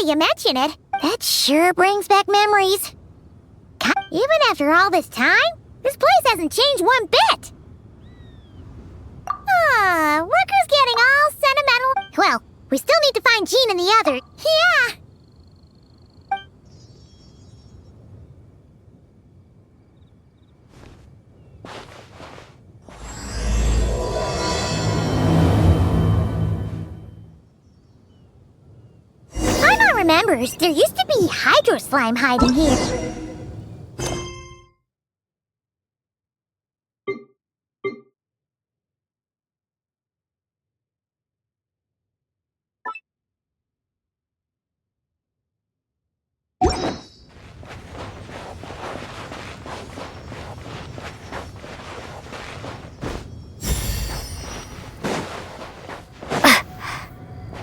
that you mention it. That sure brings back memories. Even after all this time, this place hasn't changed one bit. Rooker's getting all sentimental. Well, we still need to find Jean and the other. Yeah. Paimon remembers there used to be hydro slime hiding here.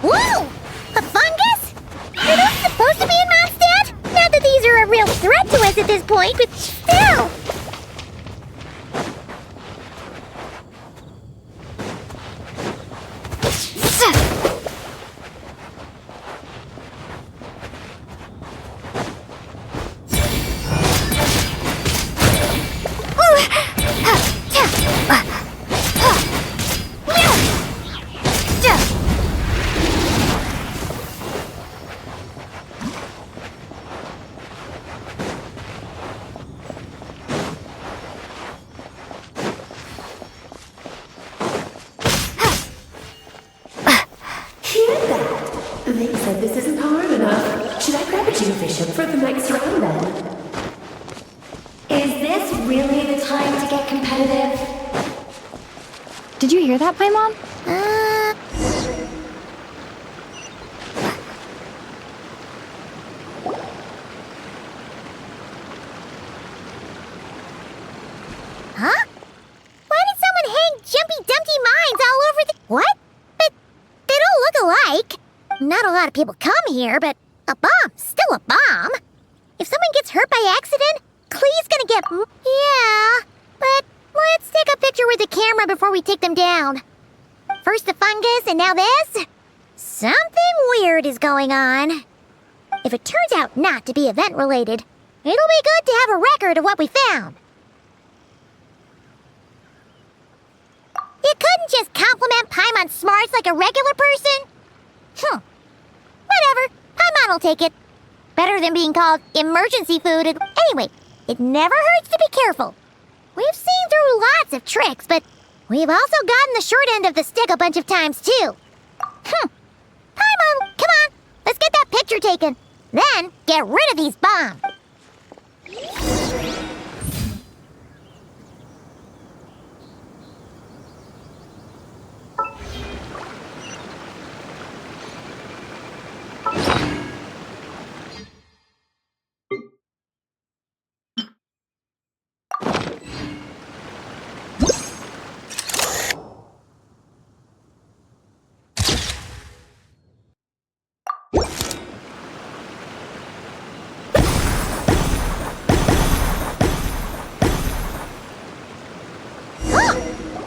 Whoa! A fungus? Are those supposed to be in monstadt? Not that these are a real threat to us at this point, but still! They said this isn't hard enough. Should I grab a geofishing for the next round then? Is this really the time to get competitive? Did you hear that, Paimon? Huh? Why did someone hang Jumpy Dumpty mines all over the... What? But they don't look alike. Not a lot of people come here, but a bomb's still a bomb. If someone gets hurt by accident, Clee's gonna get... Yeah, but let's take a picture with the camera before we take them down. First the fungus, and now this? Something weird is going on. If it turns out not to be event-related, it'll be good to have a record of what we found. You couldn't just compliment Paimon's smarts like a regular person? Whatever. Paimon will take it. Better than being called emergency food. Anyway, it never hurts to be careful. We've seen through lots of tricks, but we've also gotten the short end of the stick a bunch of times, too. Paimon, come on. Let's get that picture taken. Then, get rid of these bombs.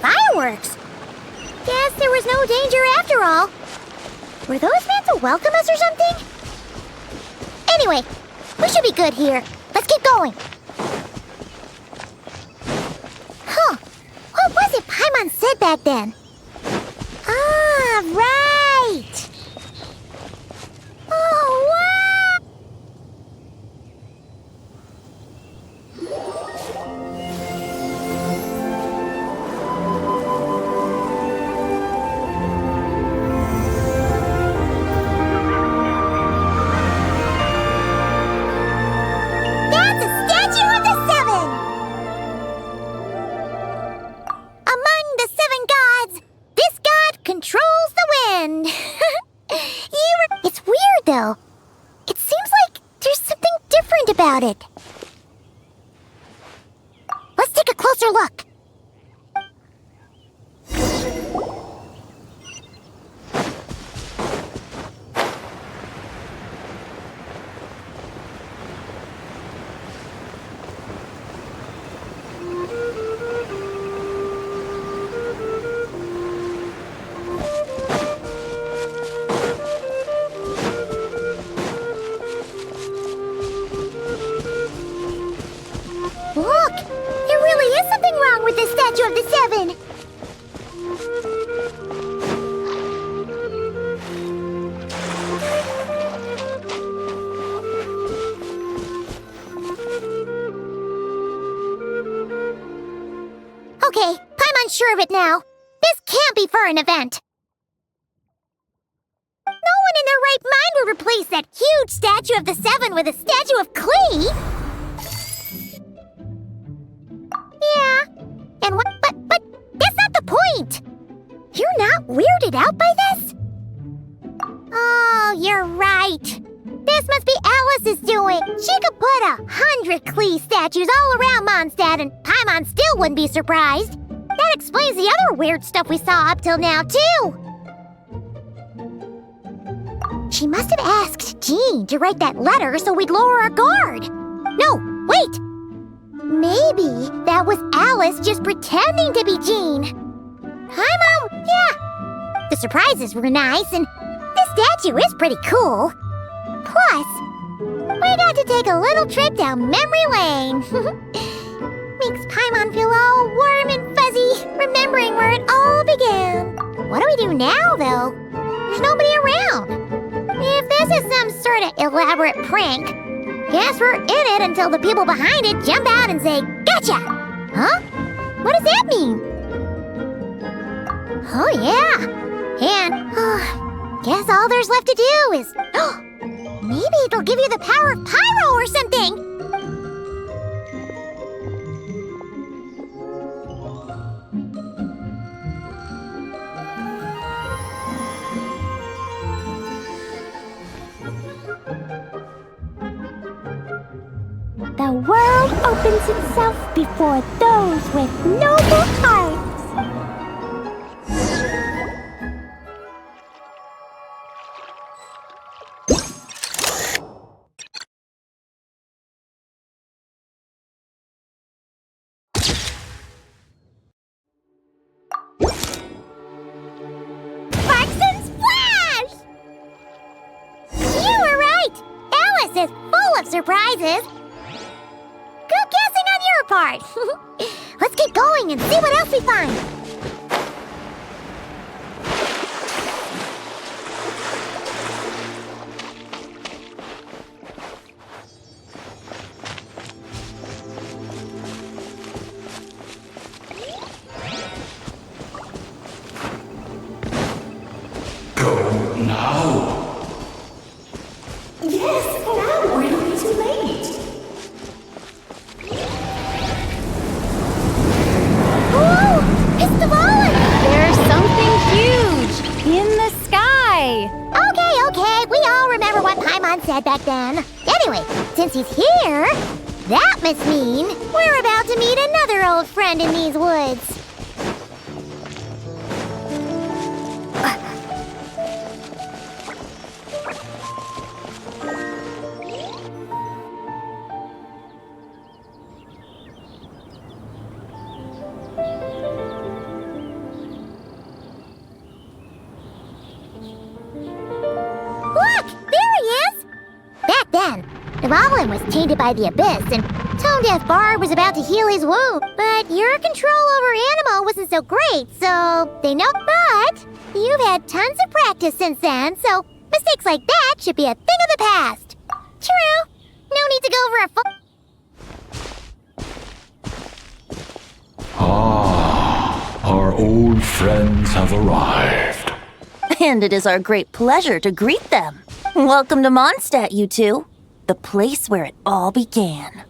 Fireworks! Guess there was no danger after all. Were those meant to welcome us or something? Anyway, we should be good here. Let's keep going. What was it Paimon said back then? Ah, right! Oh, what? Controls the wind. It's weird, though. It seems like there's something different about it. Let's take a closer look. statue of the seven. Okay, I'm unsure of it now. This can't be for an event. No one in their right mind would replace that huge statue of the seven with a statue of Klee. Yeah, and what? But that's not the point. You're not weirded out by this? Oh, you're right. This must be Alice's doing. She could put 100 Klee statues all around Mondstadt and Paimon still wouldn't be surprised. That explains the other weird stuff we saw up till now, too. She must have asked Jean to write that letter so we'd lower our guard. No, wait. Maybe that was Alice just pretending to be Jean. Hi, Mom. Yeah. The surprises were nice, and this statue is pretty cool. Plus, we got to take a little trip down memory lane. Makes Paimon feel all warm and fuzzy, remembering where it all began. What do we do now, though? There's nobody around. If this is some sort of elaborate prank, guess we're in it until the people behind it jump out and say, "Gotcha!" Huh? What does that mean? Oh, yeah. And, guess all there's left to do is... maybe it'll give you the power of pyro or something! The world opens itself before those with noble hearts. Parsons Flash! You were right! Alice is full of surprises! Good guessing on your part! Let's get going and see what else we find! Go now. Yes, now we're not too late. Whoa! It's Dvalin! There's something huge in the sky. Okay, we all remember what Paimon said back then. Anyway, since he's here, that must mean we're about to meet another old friend in these woods. Look! There he is! Back then, Dvalin was tainted by the Abyss, and Tone Deaf Bard was about to heal his wound. But your control over Animo wasn't so great, so they know. But you've had tons of practice since then, so mistakes like that should be a thing of the past. True. No need to go over a full... Our old friends have arrived. And it is our great pleasure to greet them. Welcome to Mondstadt, you two. The place where it all began.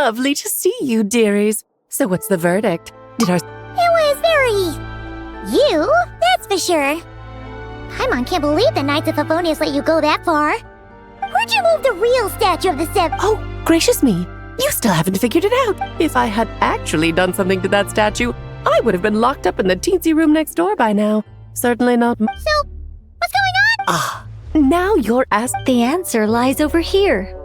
Lovely to see you, dearies. So what's the verdict? It was very... you, that's for sure. Paimon can't believe the Knights of Favonius let you go that far. Where'd you move the real statue of the Seven? Oh, gracious me. You still haven't figured it out. If I had actually done something to that statue, I would have been locked up in the teensy room next door by now. Certainly not... So, what's going on? Ah, now you're asked... The answer lies over here.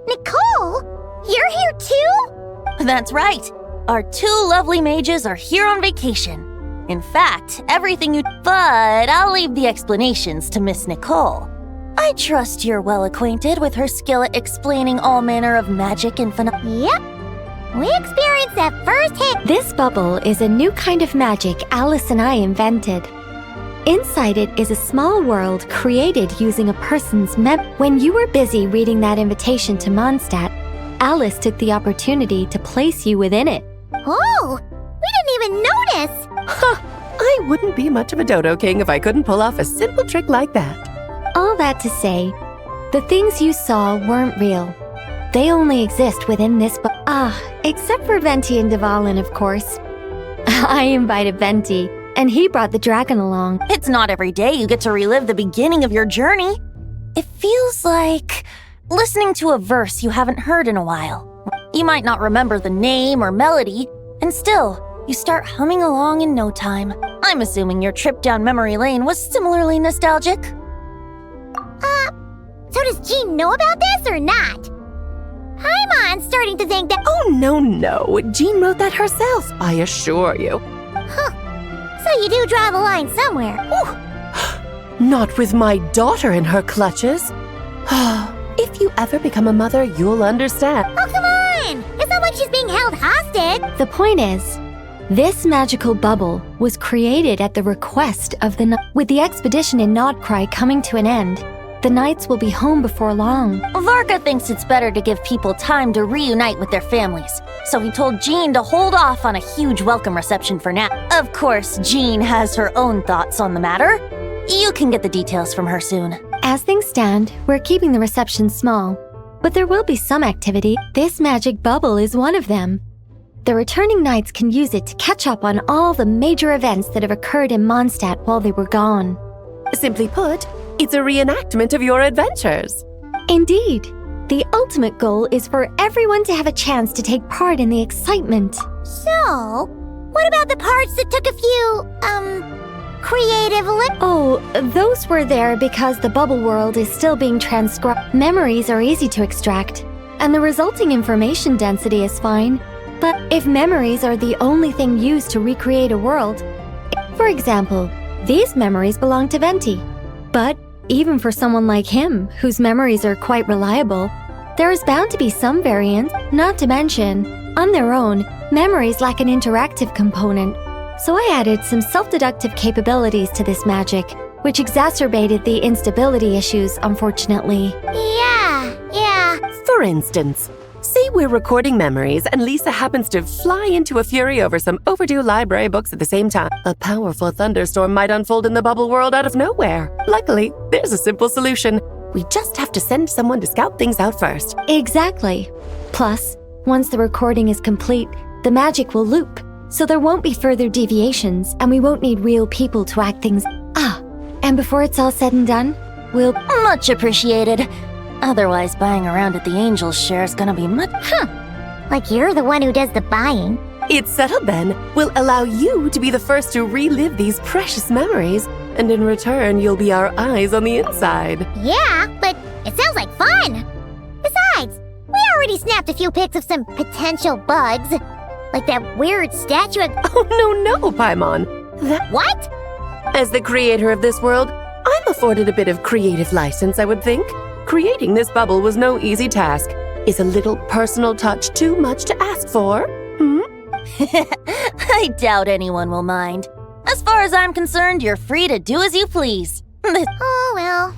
Nicole, you're here too? That's right. Our two lovely mages are here on vacation. In fact, everything you... But I'll leave the explanations to Miss Nicole. I trust you're well acquainted with her skill at explaining all manner of magic and phenomena. Yep. We experienced that firsthand. This bubble is a new kind of magic Alice and I invented. Inside it is a small world created using a person's When you were busy reading that invitation to Mondstadt, Alice took the opportunity to place you within it. Oh, we didn't even notice. I wouldn't be much of a dodo king if I couldn't pull off a simple trick like that. All that to say, the things you saw weren't real. They only exist within this except for Venti and Dvalin, of course. I invited Venti, and he brought the dragon along. It's not every day you get to relive the beginning of your journey. It feels like listening to a verse you haven't heard in a while. You might not remember the name or melody, and still, you start humming along in no time. I'm assuming your trip down memory lane was similarly nostalgic. So does Jean know about this or not? Paimon's starting to think that... Oh, no. Jean wrote that herself, I assure you. So you do draw the line somewhere. Not with my daughter in her clutches. If you ever become a mother, you'll understand. Oh, come on! It's not like she's being held hostage. The point is, this magical bubble was created at the request of the With the expedition in Nodcry coming to an end, the Knights will be home before long. Varka thinks it's better to give people time to reunite with their families, so he told Jean to hold off on a huge welcome reception for now. Of course, Jean has her own thoughts on the matter. You can get the details from her soon. As things stand, we're keeping the reception small, but there will be some activity. This magic bubble is one of them. The returning Knights can use it to catch up on all the major events that have occurred in Mondstadt while they were gone. Simply put, it's a reenactment of your adventures. Indeed. The ultimate goal is for everyone to have a chance to take part in the excitement. So, what about the parts that took a few, creative Oh, those were there because the bubble world is still being transcribed. Memories are easy to extract, and the resulting information density is fine. But if memories are the only thing used to recreate a world, for example, these memories belong to Venti. But even for someone like him, whose memories are quite reliable, there is bound to be some variance. Not to mention, on their own, memories lack an interactive component. So I added some self-deductive capabilities to this magic, which exacerbated the instability issues, unfortunately. Yeah. For instance, say we're recording memories and Lisa happens to fly into a fury over some overdue library books at the same time. A powerful thunderstorm might unfold in the bubble world out of nowhere. Luckily, there's a simple solution. We just have to send someone to scout things out first. Exactly. Plus, once the recording is complete, the magic will loop, so there won't be further deviations, and we won't need real people to act things. And before it's all said and done, we'll... Much appreciated. Otherwise, buying around at the Angels share is gonna be much... Like you're the one who does the buying. It's settled then. We'll allow you to be the first to relive these precious memories, and in return, you'll be our eyes on the inside. Yeah, but it sounds like fun. Besides, we already snapped a few pics of some potential bugs. Like that weird statue of... Oh, no, Paimon. What? As the creator of this world, I'm afforded a bit of creative license, I would think. Creating this bubble was no easy task. Is a little personal touch too much to ask for? I doubt anyone will mind. As far as I'm concerned, you're free to do as you please. Oh, well.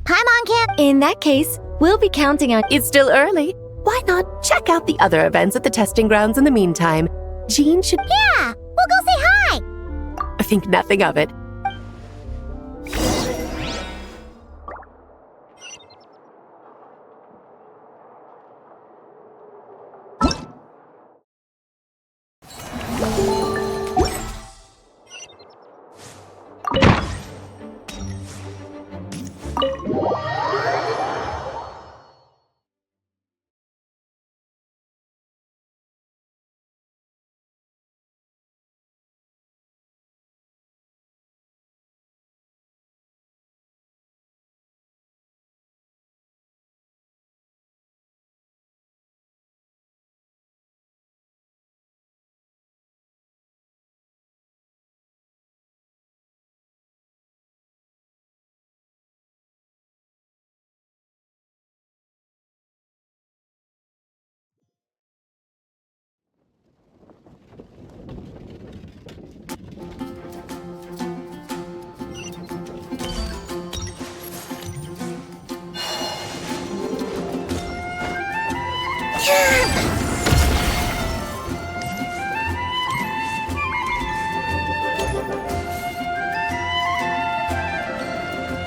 Paimon can't... In that case, we'll be counting on... It's still early. Why not check out the other events at the testing grounds in the meantime? Jean should... Yeah, we'll go say hi. I think nothing of it.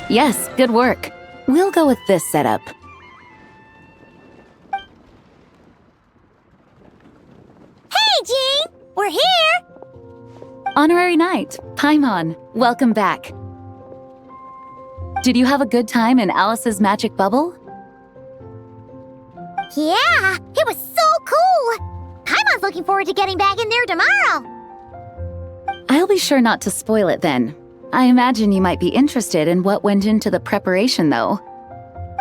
Yes, good work. We'll go with this setup. Hey, Jean! We're here! Honorary Knight, Paimon, welcome back. Did you have a good time in Alice's magic bubble? Yeah, it was so cool! Paimon's looking forward to getting back in there tomorrow! I'll be sure not to spoil it then. I imagine you might be interested in what went into the preparation, though.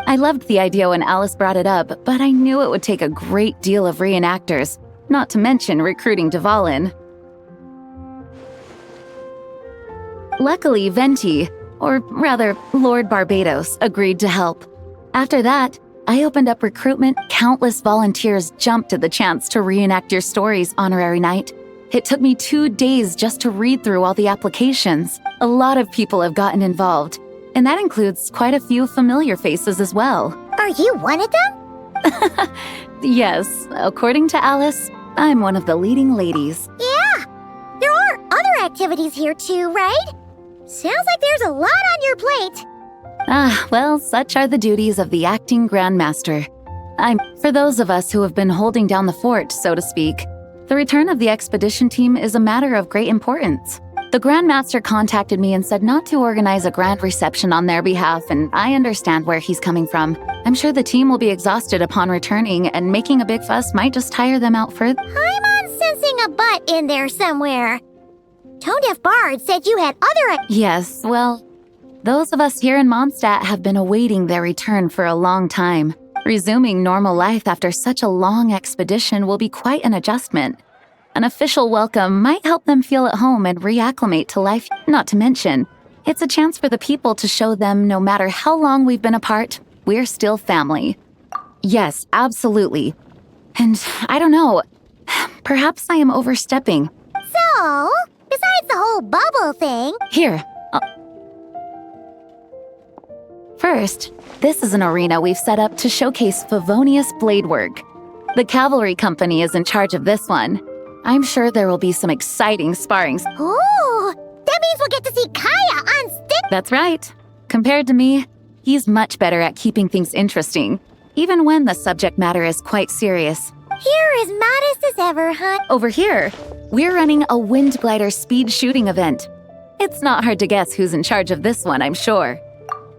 I loved the idea when Alice brought it up, but I knew it would take a great deal of reenactors, not to mention recruiting Dvalin. Luckily, Venti, or rather, Lord Barbados, agreed to help. After that, I opened up recruitment. Countless volunteers jumped at the chance to reenact your stories, Honorary Knight. It took me 2 days just to read through all the applications. A lot of people have gotten involved, and that includes quite a few familiar faces as well. Are you one of them? Yes, according to Alice, I'm one of the leading ladies. Yeah! There are other activities here too, right? Sounds like there's a lot on your plate. Well, such are the duties of the acting Grandmaster. For those of us who have been holding down the fort, so to speak, the return of the expedition team is a matter of great importance. The Grandmaster contacted me and said not to organize a grand reception on their behalf, and I understand where he's coming from. I'm sure the team will be exhausted upon returning, and making a big fuss might just tire them out further. I'm sensing a butt in there somewhere. Tone-deaf Bard said you had other... Yes, well, those of us here in Mondstadt have been awaiting their return for a long time. Resuming normal life after such a long expedition will be quite an adjustment. An official welcome might help them feel at home and reacclimate to life. Not to mention, it's a chance for the people to show them no matter how long we've been apart, we're still family. Yes, absolutely. And I don't know, perhaps I am overstepping. So, besides the whole bubble thing... Here. First, this is an arena we've set up to showcase Favonius blade work. The cavalry company is in charge of this one. I'm sure there will be some exciting sparrings. Ooh, that means we'll get to see Kaya on stick. That's right. Compared to me, he's much better at keeping things interesting, even when the subject matter is quite serious. You're as modest as ever, huh? Over here, we're running a wind glider speed shooting event. It's not hard to guess who's in charge of this one, I'm sure.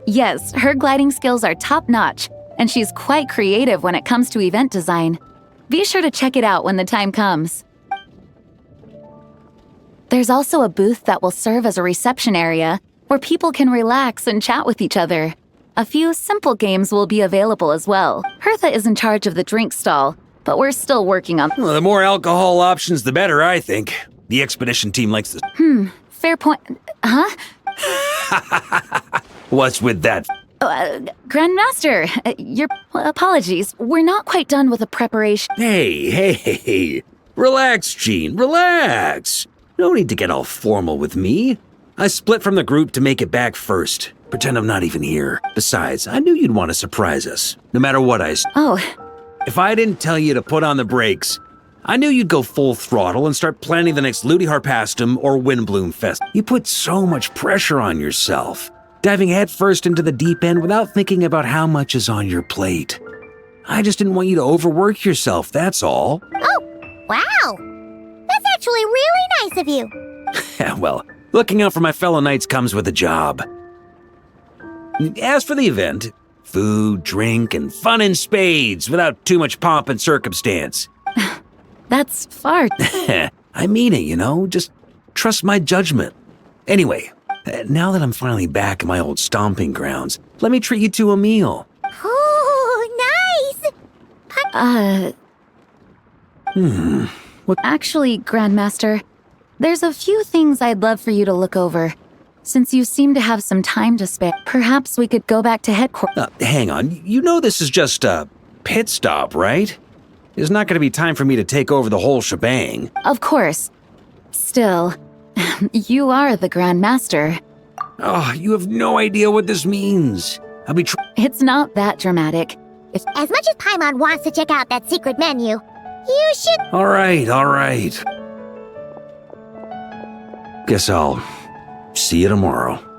Yes, her gliding skills are top-notch, and she's quite creative when it comes to event design. Be sure to check it out when the time comes. There's also a booth that will serve as a reception area where people can relax and chat with each other. A few simple games will be available as well. Hertha is in charge of the drink stall, but we're still working on... Well, the more alcohol options, the better, I think. The expedition team likes this. Fair point. Huh? What's with that? Grandmaster, your apologies. We're not quite done with the preparation. Hey. Relax, Jean, relax. No need to get all formal with me. I split from the group to make it back first. Pretend I'm not even here. Besides, I knew you'd want to surprise us, no matter what I said. Oh, If I didn't tell you to put on the brakes, I knew you'd go full throttle and start planning the next Ludi Harpastum or Windbloom Fest. You put so much pressure on yourself, diving headfirst into the deep end without thinking about how much is on your plate. I just didn't want you to overwork yourself, that's all. Oh, wow. That's actually really nice of you. Well, looking out for my fellow knights comes with a job. As for the event, food, drink, and fun in spades without too much pomp and circumstance. that's far... I mean it, just trust my judgment. Anyway, now that I'm finally back in my old stomping grounds, let me treat you to a meal. Oh, nice! Actually, Grandmaster, there's a few things I'd love for you to look over. Since you seem to have some time to spare, perhaps we could go back to headquarters. Hang on, you know this is just a pit stop, right? There's not going to be time for me to take over the whole shebang. Of course. Still, you are the Grandmaster. Oh, you have no idea what this means. I'll be It's not that dramatic. As much as Paimon wants to check out that secret menu, you should... All right. Guess I'll see you tomorrow.